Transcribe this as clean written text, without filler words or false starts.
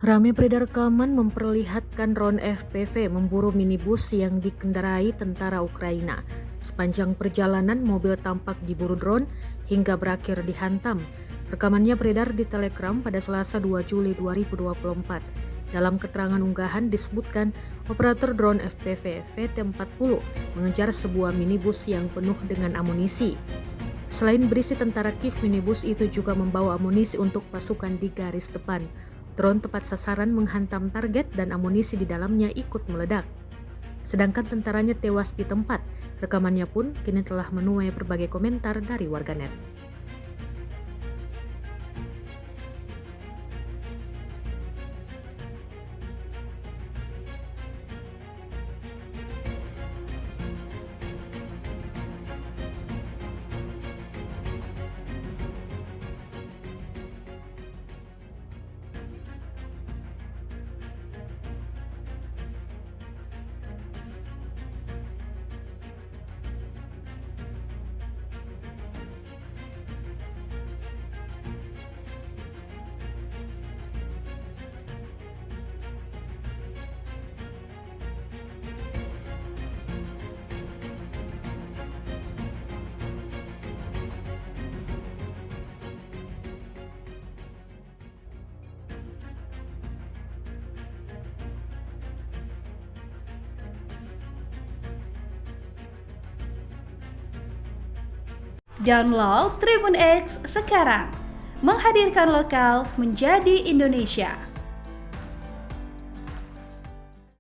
Rame beredar rekaman memperlihatkan drone FPV memburu minibus yang dikendarai tentara Ukraina. Sepanjang perjalanan, mobil tampak diburu drone hingga berakhir dihantam. Rekamannya beredar di Telegram pada Selasa 2 Juli 2024. Dalam keterangan unggahan disebutkan operator drone FPV VT-40 mengejar sebuah minibus yang penuh dengan amunisi. Selain berisi tentara Kiev, minibus itu juga membawa amunisi untuk pasukan di garis depan. Drone tepat sasaran menghantam target dan amunisi di dalamnya ikut meledak. Sedangkan tentaranya tewas di tempat. Rekamannya pun kini telah menuai berbagai komentar dari warganet. Download Tribun X sekarang, menghadirkan lokal menjadi Indonesia.